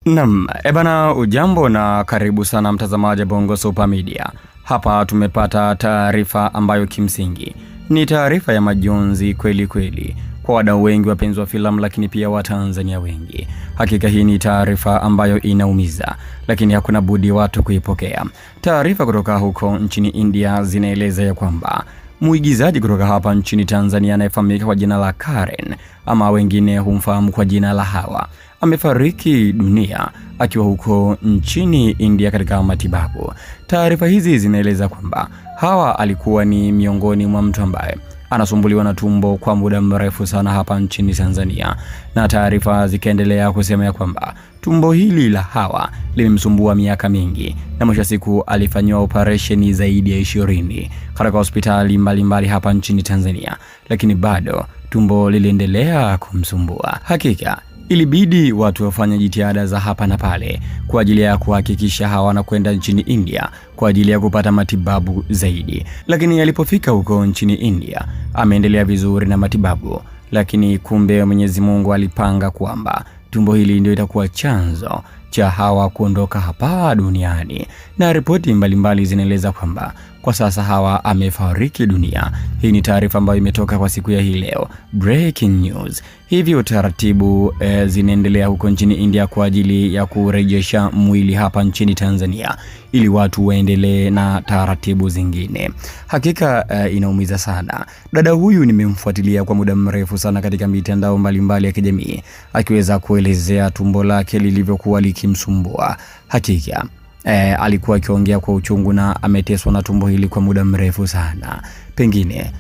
Naam, ebana ujambo na karibu sana mtazamaji Bongo Super Media. Hapa tumepata taarifa ambayo kimsingi ni taarifa ya majonzi kweli kweli kwa wadau wengi wapenzi wa filamu, lakini pia Watanzania wengi. Hakika hii ni taarifa ambayo inaumiza, lakini hakuna budi watu kuipokea. Taarifa kutoka huko nchini India zinaeleza ya kwamba muigizaji kutoka hapa nchini Tanzania anayefahamika kwa jina la Karen ama wengine humfahamu kwa jina la Hawa amefariki dunia akiwa huko nchini India katika matibabu. Taarifa hizi zinaeleza kwamba Hawa alikuwa ni miongoni mwa mtu ambaye anasumbuliwa na tumbo kwa muda mrefu sana hapa nchini Tanzania, na taarifa zikaendelea kusema ya kwamba tumbo hili la Hawa limemsumbua miaka mingi na mwisho siku alifanywa operesheni zaidi ya 20 katika hospitali mbalimbali hapa nchini Tanzania, lakini bado tumbo liliendelea kumsumbua. Hakika ilibidi watu wafanye jitihada za hapa na pale kwa ajili ya kuhakikisha Hawa anakwenda nchini India kwa ajili ya kupata matibabu zaidi. Lakini alipofika huko nchini India ameendelea vizuri na matibabu, lakini kumbe Mwenyezi Mungu alipanga kwamba tumbo hili ndio itakuwa chanzo cha Hawa kuondoka hapa duniani, na ripoti mbalimbali zinaeleza kwamba kwa sasa Hawa amefariki dunia. Hii ni taarifa ambayo imetoka kwa siku ya hii leo, breaking news. Hivyo taratibu zinaendelea huko nchini India kwa ajili ya kurejesha mwili hapa nchini Tanzania ili watu waendelee na taratibu zingine. Hakika inaumiza sana. Dada huyu nimemfuatilia kwa muda mrefu sana katika mitandao mbalimbali ya kijamii akiweza kuelezea tumbo lake lilivyokuwa likimsumbua. Hakika alikuwa akiongea kwa uchungu na ameteswa na tumbo hili kwa muda mrefu sana. Pengine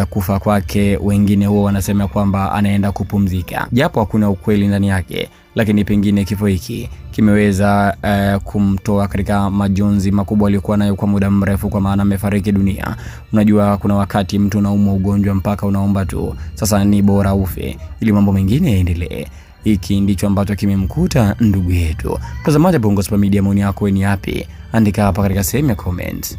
kufa kwake wengine huwa wanasema kwamba anaenda kupumzika, japo hakuna ukweli ndani yake, lakini pengine kifo hiki kimeweza kumtoa katika majonzi makubwa aliyokuwa nayo kwa muda mrefu, kwa maana amefariki dunia. Unajua kuna wakati mtu unaumwa ugonjwa mpaka unaomba tu sasa ni bora ufe ili mambo mengine yaendelee. Hiki ndicho ambacho kimemkuta ndugu yetu. Mtazamaji Bongo Super Media, maoni yako ni yapi? Andika hapa katika sehemu ya comment.